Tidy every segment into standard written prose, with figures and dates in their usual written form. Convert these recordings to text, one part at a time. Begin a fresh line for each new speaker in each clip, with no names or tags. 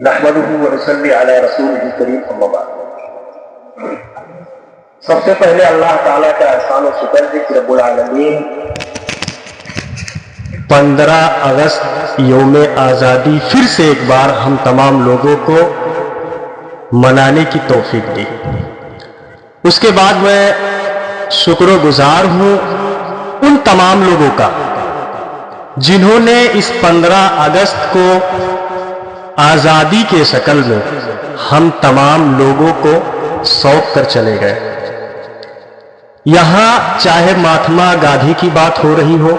نحمده ونصلی علی رسولہ الکریم اما بعد۔ سب سے پہلے اللہ تعالیٰ کا احسان و شکر ہے کہ رب العالمین 15 اگست یوم آزادی پھر سے ایک بار ہم تمام لوگوں کو منانے کی توفیق دی۔ اس کے بعد میں شکر و گزار ہوں ان تمام لوگوں کا جنہوں نے اس 15 اگست کو آزادی کے شکل میں ہم تمام لوگوں کو سونپ کر چلے گئے۔ یہاں چاہے مہاتما گاندھی کی بات ہو رہی ہو،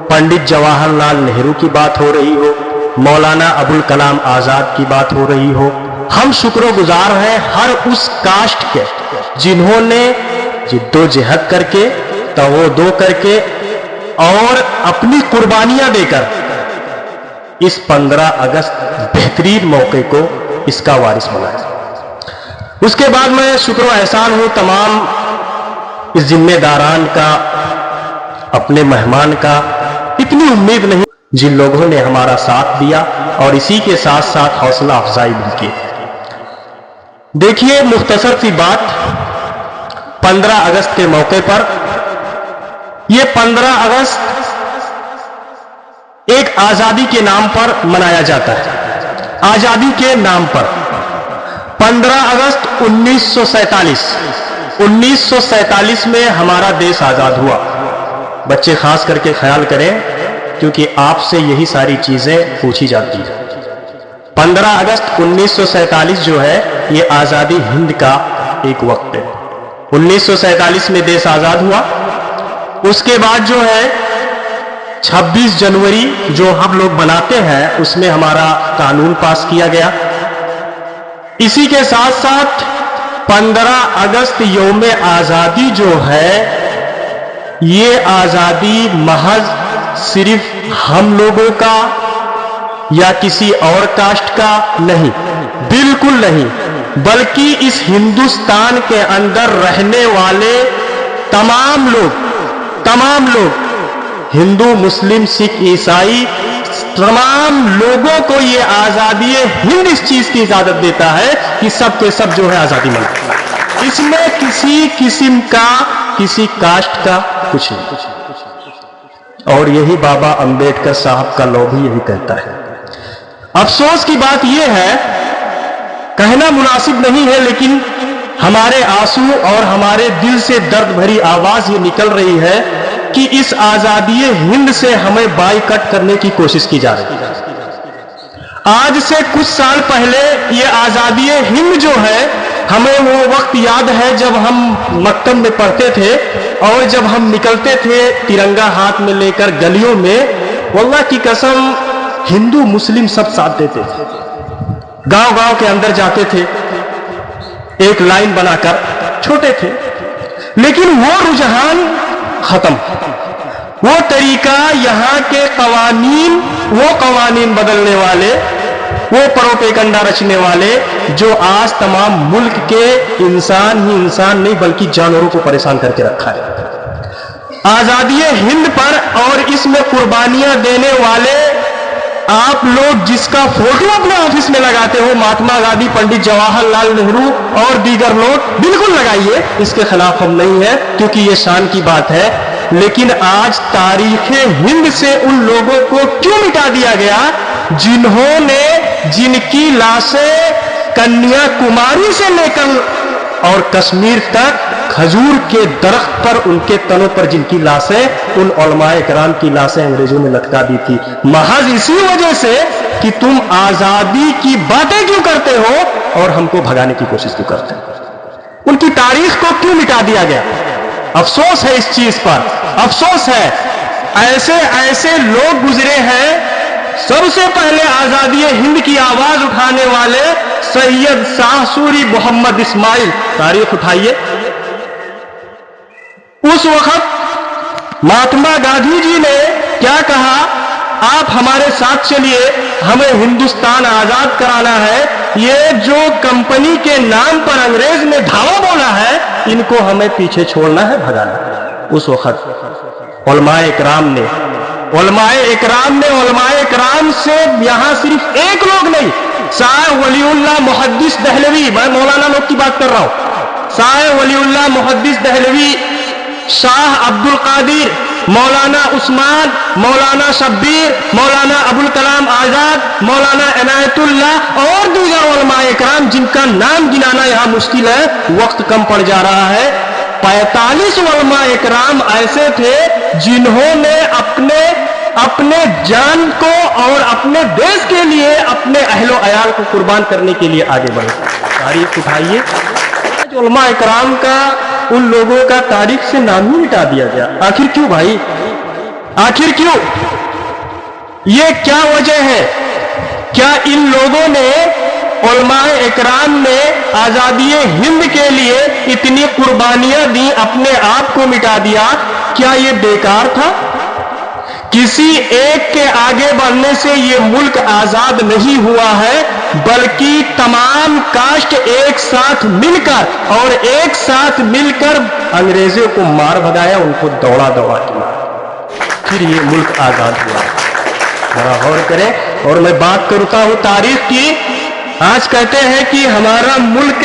پنڈت جواہر لال نہرو کی بات ہو رہی ہو، مولانا ابوالکلام آزاد کی بات ہو رہی ہو، ہم شکر و گزار ہیں ہر اس کاسٹ کے جنہوں نے جد و جہد کر کے، تودو کر کے اور اپنی قربانیاں دے کر اس 15 اگست بہترین موقع کو اس کا وارث بنایا۔ اس کے بعد میں شکر و احسان ہوں تمام اس ذمہ داران کا، اپنے مہمان کا۔ اتنی امید نہیں جن لوگوں نے ہمارا ساتھ دیا اور اسی کے ساتھ ساتھ حوصلہ افزائی بھی کی۔ دیکھیے مختصر سی بات، 15 اگست کے موقع پر، یہ 15 اگست ایک آزادی کے نام پر منایا جاتا ہے۔ آزادی کے نام پر 15 اگست 1947 میں ہمارا دیش آزاد ہوا۔ بچے خاص کر کے خیال کریں کیونکہ آپ سے یہی ساری چیزیں پوچھی جاتی ہیں۔ 15 اگست 1947 جو ہے یہ آزادی ہند کا ایک وقت ہے۔ 1947 میں دیش آزاد ہوا۔ اس کے بعد جو ہے 26 جنوری جو ہم لوگ مناتے ہیں اس میں ہمارا قانون پاس کیا گیا۔ اسی کے ساتھ ساتھ 15 اگست یوم آزادی جو ہے یہ آزادی محض صرف ہم لوگوں کا یا کسی اور کاسٹ کا نہیں، بالکل نہیں، بلکہ اس ہندوستان کے اندر رہنے والے تمام لوگ ہندو، مسلم، سکھ، عیسائی، تمام لوگوں کو یہ آزادی ہند اس چیز کی اجازت دیتا ہے کہ سب کے سب جو ہے آزادی منائیں۔ اس میں کسی قسم کا، کسی کاسٹ کا کچھ نہیں۔ اور یہی بابا امبیڈکر صاحب کا لو بھی یہی کہتا ہے۔ افسوس کی بات یہ ہے، کہنا مناسب نہیں ہے لیکن ہمارے آنسو اور ہمارے دل سے درد بھری آواز یہ نکل رہی ہے کہ اس آزادی ہند سے ہمیں بائیکاٹ کرنے کی کوشش کی جا رہی ہے۔ آج سے کچھ سال پہلے یہ آزادی ہند جو ہے، ہمیں وہ وقت یاد ہے جب ہم مکتب میں پڑھتے تھے اور جب ہم نکلتے تھے ترنگا ہاتھ میں لے کر گلیوں میں، واللہ کی قسم ہندو مسلم سب ساتھ دیتے تھے۔ گاؤں گاؤں کے اندر جاتے تھے ایک لائن بنا کر، چھوٹے تھے لیکن وہ رجحان ختم، وہ طریقہ، یہاں کے قوانین، وہ قوانین بدلنے والے، وہ پروپیگنڈا رچنے والے جو آج تمام ملک کے انسان ہی انسان نہیں بلکہ جانوروں کو پریشان کر کے رکھا ہے۔ آزادی ہند پر اور اس میں قربانیاں دینے والے آپ لوگ جس کا فوٹو اپنے آفس میں لگاتے ہو، مہاتما گاندھی، پنڈت جواہر لال نہرو اور دیگر لوگ، بالکل لگائیے، اس کے خلاف ہم نہیں ہیں کیونکہ یہ شان کی بات ہے۔ لیکن آج تاریخ ہند سے ان لوگوں کو کیوں مٹا دیا گیا جنہوں نے، جن کی لاشیں کنیا کماری سے لے کر اور کشمیر تک کھجور کے درخت پر ان کے تنوں پر جن کی لاشیں، ان علماء کرام کی لاشیں انگریزوں نے لٹکا دی تھی، محض اسی وجہ سے کہ تم آزادی کی باتیں کیوں کرتے ہو اور ہم کو بھگانے کی کوشش کیوں کرتے ہو۔ ان کی تاریخ کو کیوں مٹا دیا گیا؟ افسوس ہے اس چیز پر، افسوس ہے۔ ایسے لوگ گزرے ہیں۔ سب سے پہلے آزادی ہند کی آواز اٹھانے والے سید شاہ سوری محمد اسماعیل، تاریخ اٹھائیے۔ اس وقت مہاتما گاندھی جی نے کیا کہا؟ آپ ہمارے ساتھ چلیے، ہمیں ہندوستان آزاد کرانا ہے۔ یہ جو کمپنی کے نام پر انگریز نے دھاوا بولا ہے، ان کو ہمیں پیچھے چھوڑنا ہے، بھگانا ہے۔ اس وقت علماء کرام نے उलमाए इकराम से यहां सिर्फ एक लोग नहीं, शाह वलीउल्लाह मुहद्दिस दहलवी, मैं मौलाना लोग की बात कर रहा हूं, शाह वलीउल्लाह मुहद्दिस दहलवी, शाह अब्दुल कादिर, मौलाना उस्मान, मौलाना शब्बीर, मौलाना अबुल कलाम आजाद, मौलाना इनायतुल्लाह और दीगर उलमाए इकराम जिनका नाम गिनाना यहां मुश्किल है, वक्त कम पड़ जा रहा है। 45 उलमाए इकराम ऐसे थे जिन्होंने अपने जान को और अपने देश के लिए अपने अहलो अयाल को कुर्बान करने के लिए आगे बढ़े। तारीख उठाइए, उलमा इकराम का, उन लोगों का तारीख से नाम ही मिटा दिया गया। आखिर क्यों भाई, आखिर क्यों? ये क्या वजह है? क्या इन लोगों ने, उलमाए इकराम ने आजादी हिंद के लिए इतनी कुर्बानियां दी, अपने आप को मिटा दिया, क्या ये बेकार था? किसी एक के आगे बढ़ने से ये मुल्क आजाद नहीं हुआ है, बल्कि तमाम कास्ट एक साथ मिलकर और एक साथ मिलकर अंग्रेजों को मार भगाया, उनको दौड़ा दौड़ा के मारा, फिर ये मुल्क आजाद हुआ। बड़ा गौर करें। और मैं बात करता हूं तारीख की। आज कहते हैं कि हमारा मुल्क,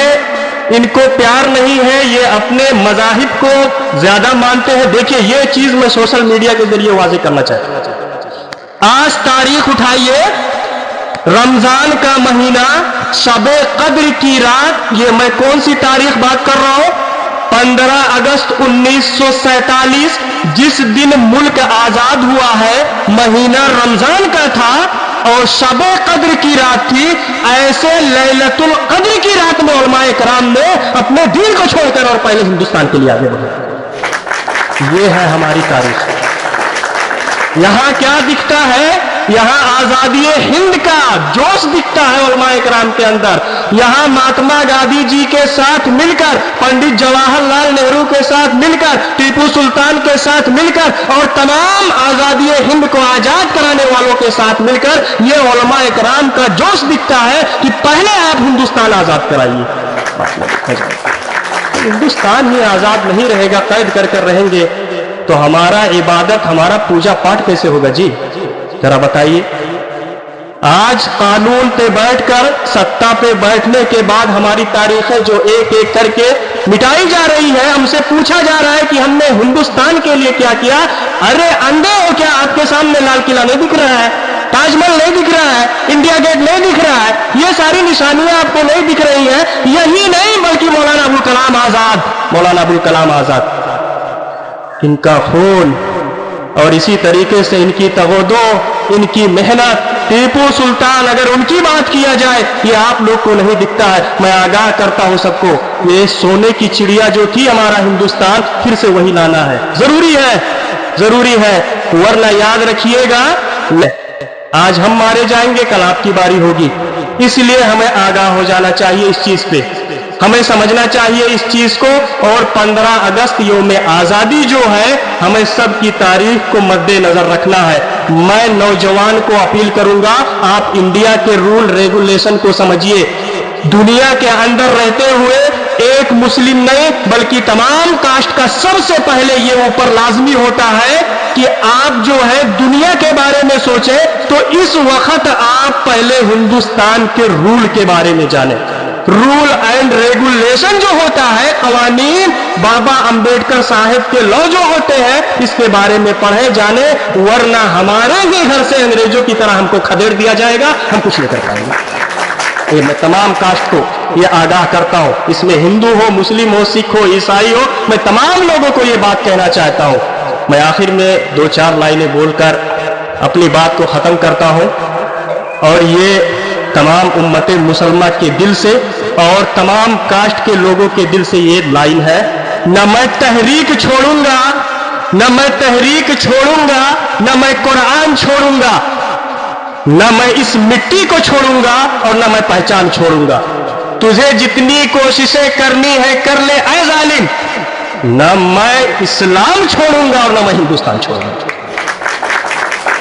इनको प्यार नहीं है, ये अपने मजाहिब को ज्यादा मानते हैं। देखिए, ये चीज मैं सोशल मीडिया के जरिए वाज़ेह करना चाहता हूं। आज तारीख उठाइए, रमजान का महीना, शबे कद्र की रात, ये मैं कौन सी तारीख बात कर रहा हूं? 15 अगस्त 1947, जिस दिन मुल्क आजाद हुआ है, महीना रमजान का था और शबे कद्र की रात थी। ऐसे लैलतुल कद्र की रात में उलमाए इकराम ने अपने दीन को छोड़कर और पहले हिंदुस्तान के लिए आगे बढ़ा। ये है हमारी तारीख। यहां क्या दिखता है? यहां आजादी हिंद का जोश दिखता है उलमाए इकराम के अंदर। यहां महात्मा गांधी जी के साथ मिलकर, पंडित जवाहरलाल नेहरू के साथ मिलकर, टीपू सुल्तान के साथ मिलकर और तमाम आजादी हिंद को आजाद कराने वालों के साथ मिलकर ये उलमाए इकराम का जोश दिखता है कि पहले आप हिंदुस्तान आजाद कराइए। हिंदुस्तान ही आजाद नहीं रहेगा, कैद कर रहेंगे, तो हमारा इबादत, हमारा पूजा पाठ कैसे होगा जी? जरा बताइए। आज कानून पे बैठकर, सत्ता पे बैठने के बाद हमारी तारीखें जो एक एक करके मिटाई जा रही है, हमसे पूछा जा रहा है कि हमने हिंदुस्तान के लिए क्या किया। अरे अंधे हो क्या? आपके सामने लाल किला नहीं दिख रहा है, ताजमहल नहीं दिख रहा है, इंडिया गेट नहीं दिख रहा है, ये सारी निशानियां आपको नहीं दिख रही हैं। यही नहीं बल्कि मौलाना अबुल कलाम आजाद, मौलाना अबुल कलाम आजाद, इनका खून और इसी तरीके से इनकी तगोदो, इनकी मेहनत, टीपू सुल्तान, अगर उनकी बात किया जाए, ये आप लोग को नहीं दिखता है। मैं आगाह करता हूं सबको, ये सोने की चिड़िया जो थी हमारा हिंदुस्तान, फिर से वही लाना है, जरूरी है, जरूरी है। वरना याद रखिएगा, आज हम मारे जाएंगे, कल आपकी बारी होगी। इसलिए हमें आगाह हो जाना चाहिए इस चीज पे, हमें समझना चाहिए इस चीज को। और 15 अगस्त यौम आजादी जो है, हमें सब की तारीख को मद्देनजर रखना है। मैं नौजवान को अपील करूंगा, आप इंडिया के रूल रेगुलेशन को समझिए। दुनिया के अंदर रहते हुए एक मुस्लिम नहीं बल्कि तमाम कास्ट का सबसे पहले ये ऊपर लाजमी होता है कि आप जो है दुनिया के बारे में सोचें, तो इस वक्त आप पहले हिंदुस्तान के रूल के बारे में जानें। रूल एंड रेगुलेशन जो होता है, कवानीन, बाबा अंबेडकर साहब के लॉ जो होते हैं, इसके बारे में पढ़े जाने, वरना हमारे ही घर से अंग्रेजों की तरह हमको खदेड़ दिया जाएगा, हम कुछ नहीं कर पाएंगे। ये मैं तमाम कास्ट को ये आगाह करता हूं, इसमें हिंदू हो, मुस्लिम हो, सिख हो, ईसाई हो, मैं तमाम लोगों को ये बात कहना चाहता हूं। मैं आखिर में 2-4 लाइनें बोलकर अपनी बात को खत्म करता हूं। और ये तमाम उम्मत मुसलमान के दिल से और तमाम कास्ट के लोगों के दिल से ये लाइन है, न मैं तहरीक छोड़ूंगा, न मैं तहरीक छोड़ूंगा, न मैं कुरान छोड़ूंगा, न मैं इस मिट्टी को छोड़ूंगा और न मैं पहचान छोड़ूंगा। तुझे जितनी कोशिशें करनी है कर ले ऐ जालिम, न मैं इस्लाम छोड़ूंगा और न मैं हिंदुस्तान छोड़ूंगा।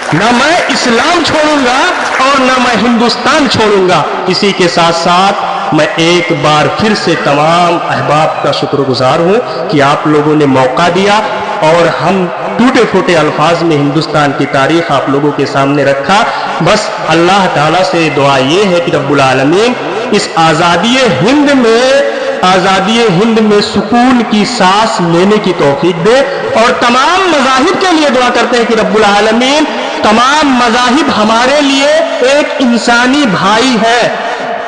न मैं इस्लाम छोड़ूंगा और न मैं हिंदुस्तान छोड़ूंगा। इसी के साथ साथ मैं एक बार फिर से तमाम अहबाब का शुक्रगुजार हूं कि आप लोगों ने मौका दिया। اور ہم ٹوٹے پھوٹے الفاظ میں ہندوستان کی تاریخ آپ لوگوں کے سامنے رکھا. بس اللہ تعالیٰ سے دعا یہ ہے کہ رب العالمین اس آزادی ہند میں سکون کی سانس لینے کی توفیق دے. اور تمام مذاہب کے لیے دعا کرتے ہیں کہ رب العالمین تمام مذاہب ہمارے لیے ایک انسانی بھائی ہے.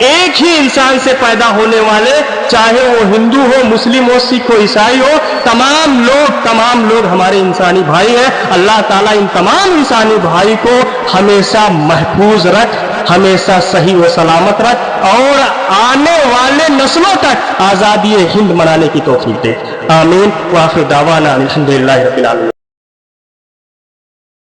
ایک ہی انسان سے پیدا ہونے والے، چاہے وہ ہندو ہو، مسلم ہو، سکھ ہو، عیسائی ہو، تمام لوگ ہمارے انسانی بھائی ہیں. اللہ تعالیٰ ان تمام انسانی بھائی کو ہمیشہ محفوظ رکھ، ہمیشہ صحیح و سلامت رکھ، اور آنے والے نسلوں تک آزادی ہند منانے کی توفیق دے. آمین. وآخر دعوانا الحمدللہ رب العالمین.